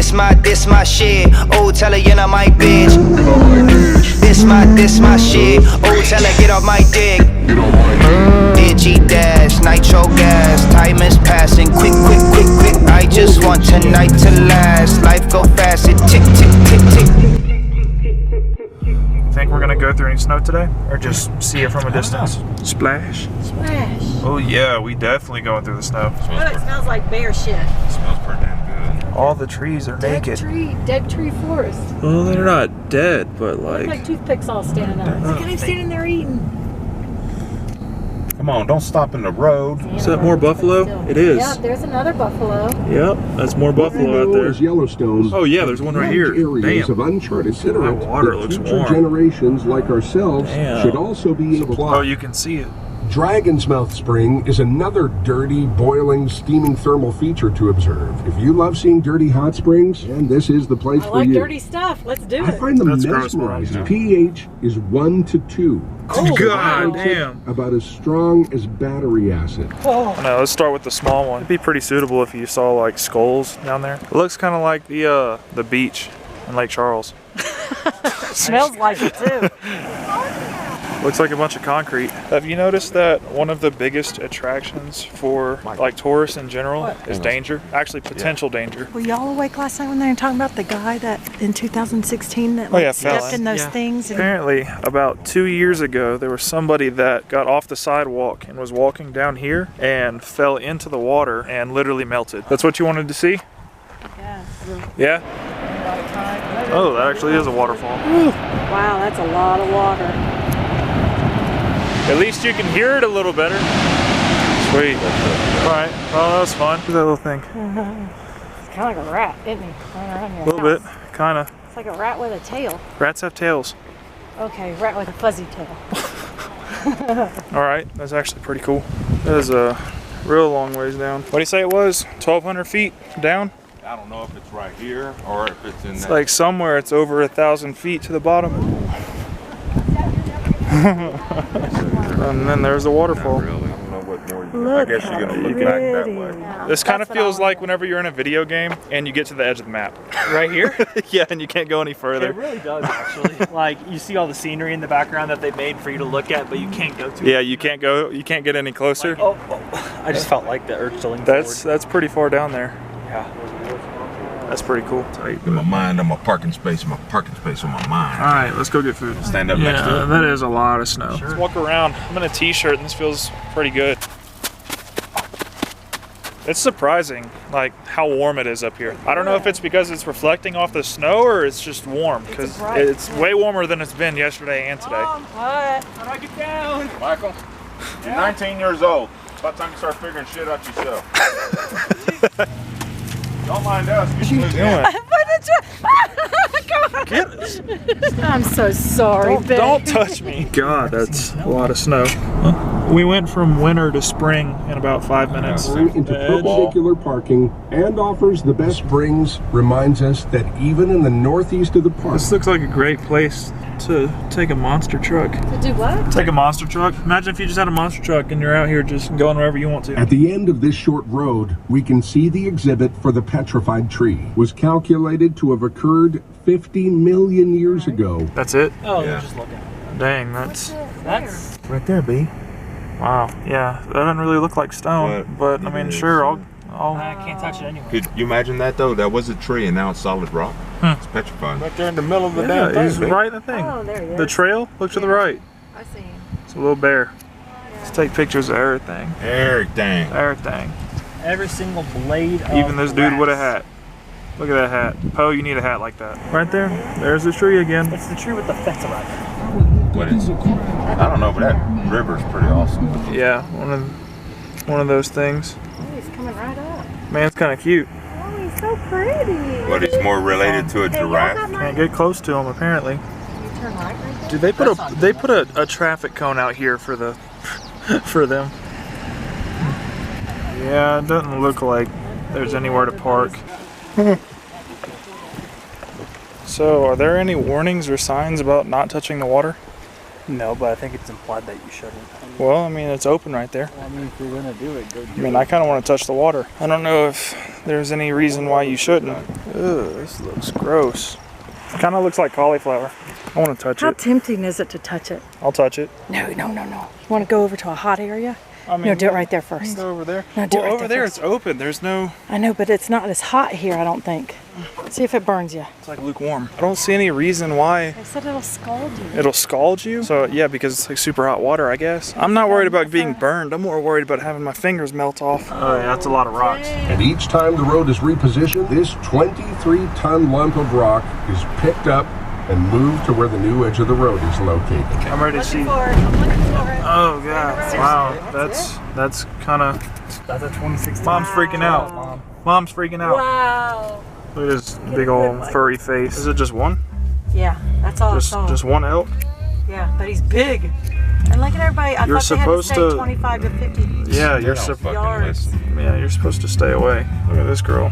This my shit. Oh, tell her you're not my bitch. This my shit. Oh, tell her get off my dick. Digi dash, nitro gas. Time is passing, quick. I just want tonight to last. Life go fast, it tick. Think we're gonna go through any snow today, or just see it from a distance? Splash. Oh yeah, we definitely going through the snow. Oh, it smells like bear shit. It smells pretty damn good. All the trees are naked. Dead tree forest. Well, they're not dead, but Look like like toothpicks all standing up. Look at him standing there eating. Come on, don't stop in the road. is that more buffalo? It is. Yeah, there's another buffalo. Yep, that's more buffalo out there. Yellowstone. Oh yeah, there's one right here. Areas Damn. of uncharted That water looks future warm. generations like ourselves Damn. should also be able to. Oh, you can see it. Dragon's Mouth Spring is another dirty, boiling, steaming thermal feature to observe. If you love seeing dirty hot springs, then this is the place I for like you. dirty stuff. Let's do I it. find them That's gross, mesmerizing. bro. pH is 1 to 2. Oh, God wow. damn. About as strong as battery acid. Oh. No, let's start with the small one. It'd be pretty suitable if you saw like skulls down there. It looks kind of like the beach in Lake Charles. Smells like it too. Looks like a bunch of concrete. Have you noticed that one of the biggest attractions for like tourists in general is danger? Actually, potential danger. Were y'all awake last night when they were talking about the guy that in 2016 that Oh, yeah, stepped fell in those things? And Apparently, about 2 years ago, there was somebody that got off the sidewalk and was walking down here and fell into the water and literally melted. That's what you wanted to see? yeah. Yeah? Oh, that actually is a waterfall. Wow, that's a lot of water. At least you can hear it a little better. Sweet. Alright, well that was fun. Look at that little thing. It's kind of like a rat, isn't he? Running around your A little bit, house. kinda. It's like a rat with a tail. Rats have tails. Okay, rat with a fuzzy tail. Alright, that's actually pretty cool. That is a real long ways down. What do you say it was? 1,200 feet down? I don't know if it's right here or if it's in It's that. like somewhere it's over 1,000 feet to the bottom. And then there's the waterfall. Not really. I don't know what more you Look I guess you're gonna how look back that pretty. way. Yeah, This kind of that's what feels I like wanna whenever you're in a video game and you get to the edge of the map. Right here? Yeah, and you can't go any It further. really does, actually. Like, you see all the scenery in the background that they made for you to look at, but you can't go to. Yeah, you can't get any closer. Oh, I just felt like the urge to lean That's pretty far down there. forward. Yeah. That's pretty cool. In my mind, I'm a parking space. I'm a parking space on my mind. Alright, let's go get food. Stand up next to Yeah, it. that is a lot of snow. Sure. Let's walk around. I'm in a t-shirt and this feels pretty good. It's surprising, like, how warm it is up here. I don't know if it's because it's reflecting off the snow or it's just warm, because bright it's way warmer than it's been yesterday and today. What? How do I get down? Michael, you're 19 years old. It's about time you start figuring shit out yourself. Don't mind us. What you doing? I'm so sorry, babe. Don't touch me. God, that's a lot of snow. We went from winter to spring in about 5 minutes. Into perpendicular parking and offers the best springs reminds us that even in the northeast of the park. This looks like a great place to take a monster truck. To do what? Take a monster truck. Imagine if you just had a monster truck and you're out here just going wherever you want to. At the end of this short road, we can see the exhibit for the petrified tree was calculated to have occurred 50 million years ago. That's it? Oh, Yeah. they're just looking. Dang, that's That's right there, B. Wow. Yeah, that doesn't really look like stone, but I mean, it sure, is. I can't touch it anyway. Could you imagine that though? That was a tree and now it's solid rock. It's petrified. Right there in the middle of the damn Yeah, he's thing. right in the thing. Oh, there he is. The trail, look to the right. I see him. It's a little bear. Let's take pictures of everything. Everything. Everything. Every single blade of Even this dude with a grass. hat. Look at that hat. Poe, you need a hat like that. Right there. There's the tree again. It's the tree with the fence around it. What is it? I don't know, but that river's pretty awesome. Yeah, one of those things. Oh, he's coming right up. Man, it's kind of cute. Oh, he's so pretty. What is more related to a Hey, y'all giraffe? got my- Can't get close to him apparently. Can you turn right there? Dude, they put a traffic cone out here for the for them. Yeah, it doesn't look like there's anywhere to park. So, are there any warnings or signs about not touching the water? No, but I think it's implied that you shouldn't. Well, I mean, it's open right there. Well, I mean, if you're gonna do it, go do it. I mean, I kind of want to touch the water. I don't know if there's any reason why you shouldn't. Ugh, this looks gross. It kind of looks like cauliflower. I want to touch How it. tempting is it to touch it? I'll touch it. No. You want to go over to a hot area? I mean, No, do it right there you can first. go over there. No, do it well, right over there there first. it's open. There's no. I know, but it's not as hot here, I don't think. See if it burns you. It's like lukewarm. I don't see any reason why They said it'll scald you. it'll scald you. So yeah, because it's like super hot water, I guess. I'm not worried about being burned. I'm more worried about having my fingers melt off. Oh yeah, that's a lot of rocks. And each time the road is repositioned, this 23-ton lump of rock is picked up and moved to where the new edge of the road is located. I'm ready to see. I'm looking for it. Oh god! Wow, that's kind of. That's a 2016. Mom's freaking out. Mom's freaking out. Wow. Look at this big old furry face. Is it just one? Yeah, that's all I saw. Just one elk? Yeah, but he's big. And look at everybody. I You're thought they had to supposed stay to- 25 to 50 Yeah, you're supposed. yards. Yeah, you're supposed to stay away. Look at this girl.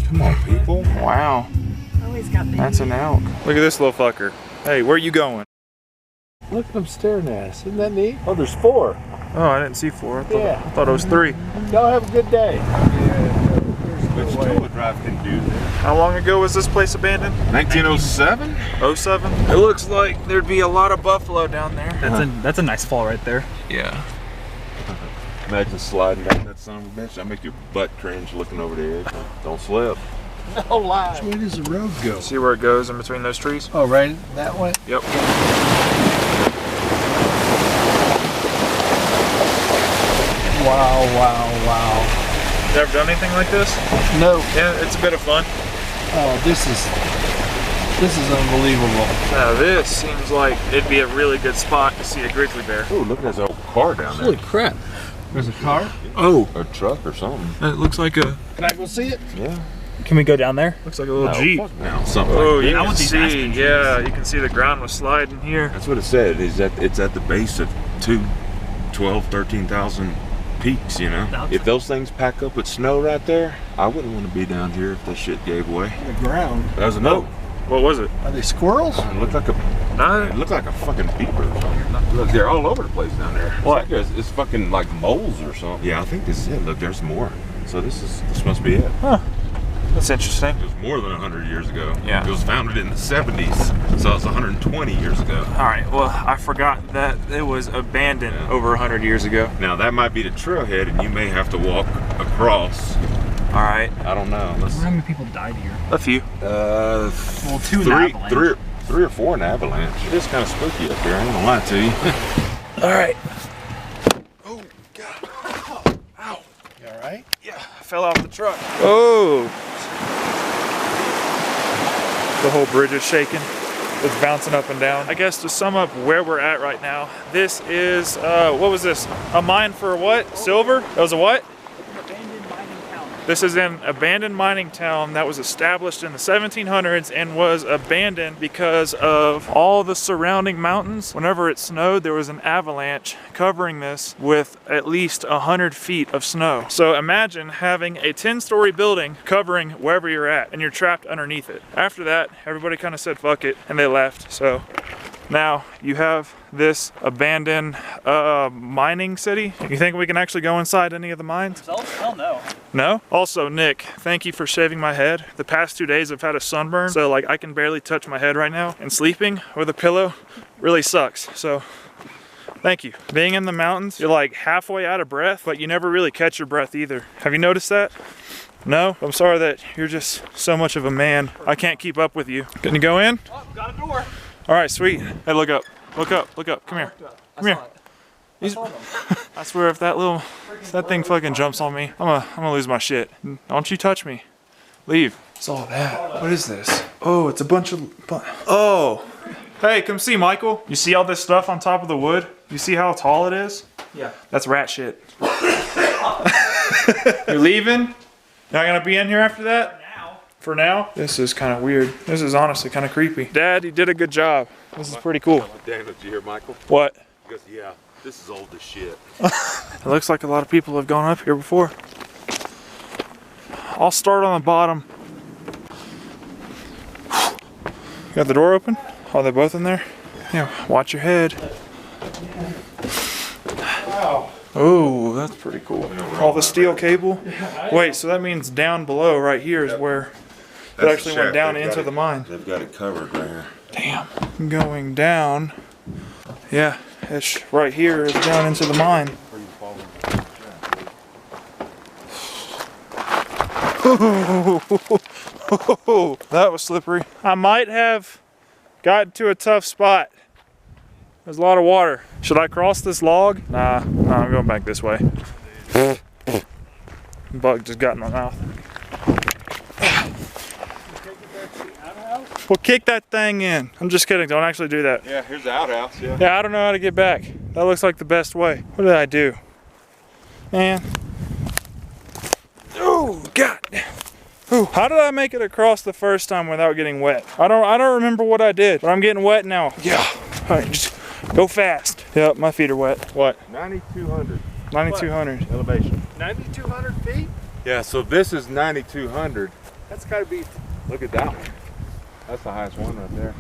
Come on, people. Wow, Oh, he's got babies. that's an elk. Look at this little fucker. Hey, where you going? Look at them staring at us. Isn't that neat? Oh, there's 4. Oh, I didn't see 4. Yeah. I thought it was 3. Y'all have a good day. Which two-wheel drive can do that? How long ago was this place abandoned? 1907? 07? It looks like there'd be a lot of buffalo down there. That's a nice fall right there. Yeah. Imagine sliding down that son of a bitch. That'll make your butt cringe looking over the edge. Don't slip. No lie. Where does the road go? See where it goes in between those trees? Oh, right that way? Yep. Wow. You ever done anything like this? No. Yeah, it's a bit of fun. Oh, this is unbelievable. Now this seems like it'd be a really good spot to see a grizzly bear. Oh, look at this old car down there. Holy crap. There's a car? Oh, Or a truck or something. it looks like a Can I go see it? Yeah. Can we go down there? looks like a little No, Jeep. fuck now. Something Oh, like you that. can want these see, Aspen yeah, you can see the ground was sliding here. That's what it said. Is that it's at the base of 13,000 peaks, you know? That's- If those things pack up with snow right there, I wouldn't want to be down here if that shit gave way. The ground. That was a note. What was it? Are they squirrels? It looked like a It looked like a fucking beaver or something. Look, they're all over the place down there. What? It's fucking like moles or something. Yeah, I think this is it. Look, there's more. So this must be it. That's interesting. It was more than 100 years ago. Yeah. It was founded in the 70s, so it's 120 years ago. All right, well, I forgot that it was abandoned over 100 years ago. Now that might be the trailhead, and you may have to walk across. All right, I don't know. Let's. How many people died here? a few. Well, 2 in the avalanche. Three or four in the avalanche. It is kind of spooky up here. I ain't gonna lie to you. All right. Oh, God. Ow. You all right? Yeah, I fell off the truck. Oh. The whole bridge is shaking. It's bouncing up and down. I guess to sum up where we're at right now, this is, what was this? A mine for what? Silver? That was a what? Abandoned mining town. This is an abandoned mining town that was established in the 1700s and was abandoned because of all the surrounding mountains. Whenever it snowed, there was an avalanche covering this with at least 100 feet of snow. So imagine having a 10-story building covering wherever you're at and you're trapped underneath it. After that, everybody kind of said fuck it and they left. So now you have this abandoned mining city. You think we can actually go inside any of the mines? Hell no. No? Also, Nick, thank you for shaving my head. The past 2 days I've had a sunburn, so like I can barely touch my head right now. And sleeping with a pillow really sucks. So thank you. Being in the mountains, you're like halfway out of breath, but you never really catch your breath either. Have you noticed that? No? I'm sorry that you're just so much of a man. I can't keep up with you. Can you go in? Oh, got a door. All right, sweet. Hey, look up. Look up. Look up. Come here. Come here. I swear if that thing fucking jumps on me, I'm gonna lose my shit. Don't you touch me. Leave. It's all that. What is this? Oh, it's a bunch of, oh. Hey, come see, Michael. You see all this stuff on top of the wood? You see how tall it is? Yeah. That's rat shit. You're leaving? Not gonna be in here after that? For now? This is kind of weird. This is honestly kind of creepy. Dad, you did a good job. This is pretty cool. Damn, did you hear Michael? What? He goes, yeah, this is old as shit. It looks like a lot of people have gone up here before. I'll start on the bottom. Got the door open? Are they both in there? Yeah, watch your head. Oh, that's pretty cool. All the steel cable. Wait, so that means down below right here is where it actually went down into the mine. They've got it covered right here. Damn. Going down. Yeah, it's right here is down into the mine. That was slippery. I might have gotten to a tough spot. There's a lot of water. Should I cross this log? Nah, I'm going back this way. Bug just got in my mouth. Well, kick that thing in. I'm just kidding. Don't actually do that. Yeah, here's the outhouse. Yeah. Yeah, I don't know how to get back. That looks like the best way. What did I do? Man. Oh, God. Ooh, how did I make it across the first time without getting wet? I don't remember what I did, but I'm getting wet now. Yeah. All right, just go fast. Yep, my feet are wet. What? 9,200 9,200. elevation. 9,200 feet? Yeah, so this is 9,200. That's got to be. Look at that one. That's the highest one right there.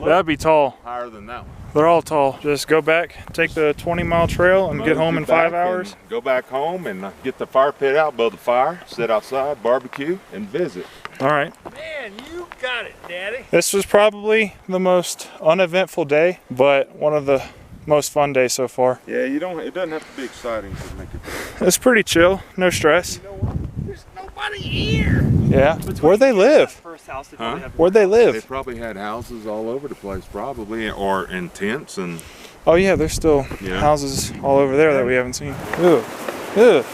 That'd be tall. Higher than that one. They're all tall. Just go back, take the 20-mile trail, and get home in 5 hours. Go back home and get the fire pit out, build the fire, sit outside, barbecue, and visit. All right. Man, you got it, Daddy. This was probably the most uneventful day, but one of the most fun days so far. Yeah, it doesn't have to be exciting to make it. It's pretty chill, no stress. You know what? There's nobody here. Yeah. Where'd they live? First house that Huh? Where'd they They live? probably had houses all over the place, probably, or in tents and. Oh yeah, there's still Yeah. houses all over there that we haven't seen. Ugh. Ugh.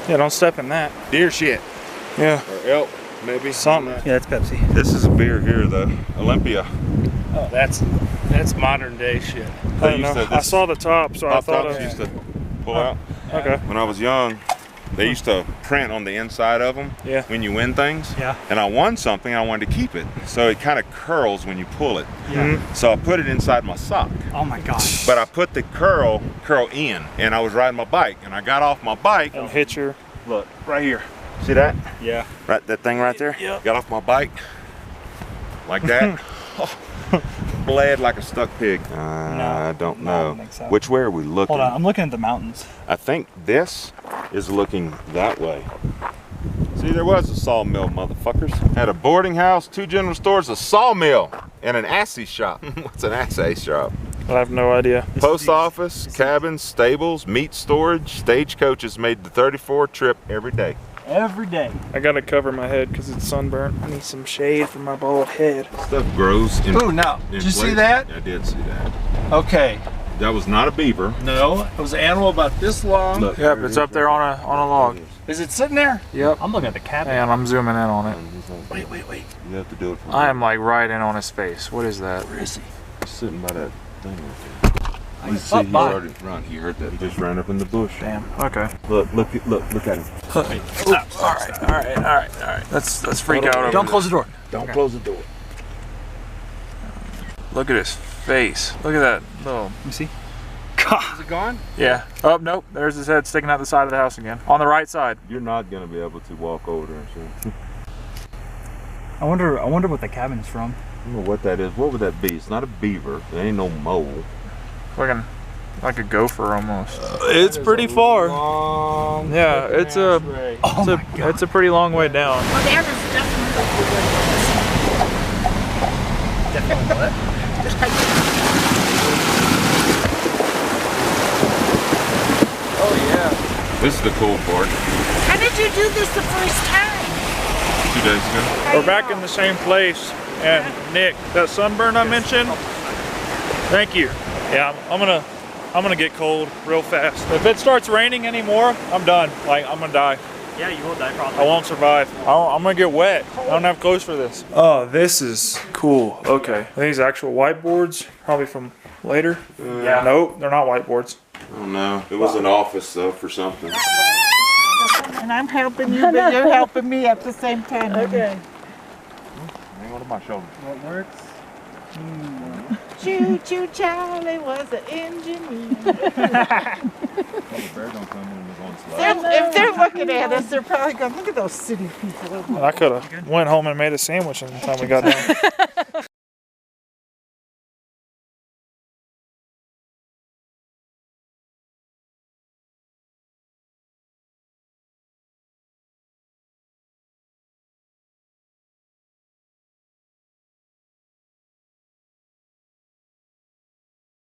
Yeah, don't step in that. Deer shit. Yeah. Or elk, maybe. Something. Yeah, that's Pepsi. This is a beer here, the Olympia. Oh, that's modern day shit. I don't know. I saw the top, so I Pop thought tops of used to pull out. Okay. When I was young, they used to print on the inside of them Yeah. when you win things. Yeah. And I won something, I wanted to keep it. So it kind of curls when you pull it. Mhm. So I put it inside my sock. Oh my gosh. But I put the curl in, and I was riding my bike, and I got off my bike. And hit your. Look, right here. See that? Yeah. Right, that thing right there? Yep. Got off my bike, like that. Bled like a stuck pig. I don't no, I know. don't think so. Which way are we looking? Hold on, I'm looking at the mountains. I think this is looking that way. See, there was a sawmill, motherfuckers. Had a boarding house, 2 general stores, a sawmill, and an assay shop. What's an assay shop? I have no idea. Post office, cabins, stables, meat storage, stagecoaches made the 34 trip every day. Every day. I gotta cover my head because it's sunburnt. I need some shade for my bald head. Stuff grows in. Oh, no. in Did you see place. that? I did see that. Okay. That was not a beaver. No, it was an animal about this long. Look, Yep, it's up there on a log. Is it sitting there? Yep. I'm looking at the cabin. And I'm zooming in on it. Wait. You have to do it for I am like right in on his face. What is that? Where is he? sitting by that thing right there. You see, up he by. already run. He heard that. He just ran up in the bush. Damn. Okay. Look at him. All right. Let's freak out over Don't this. close the door. Don't close the door. Look at his face. Look at that little. Let me see. Is it gone? Yeah. Oh nope. There's his head sticking out the side of the house again. On the right side. You're not gonna be able to walk over there and see. I wonder what the cabin's from. I don't know what that is. What would that be? It's not a beaver. It ain't no mole. Looking like a gopher almost. It's pretty far. Yeah, it's a it's a pretty long way down. Well, there is definitely Definitely what? Oh yeah. This is the cool part. How did you do this the first time? 2 days ago. We're back in the same place, and Nick, that sunburn I mentioned. Thank you. Yeah, I'm gonna get cold real fast. If it starts raining anymore, I'm done. Like I'm gonna die. Yeah, you will die probably. I won't survive. I'm gonna get wet. I don't have clothes for this. Oh, this is cool. Okay, these actual whiteboards, probably from later. Yeah. Nope, they're not whiteboards. Oh no. It was an office though for something. And I'm helping you, but you're helping me at the same time. Okay. Hang on to my shoulder. What works? Choo choo Charlie was an engineer. The bear don't come in and we're going slow. If they're looking at us, they're probably going, look at those city people. I could have went home and made a sandwich in the time we got done.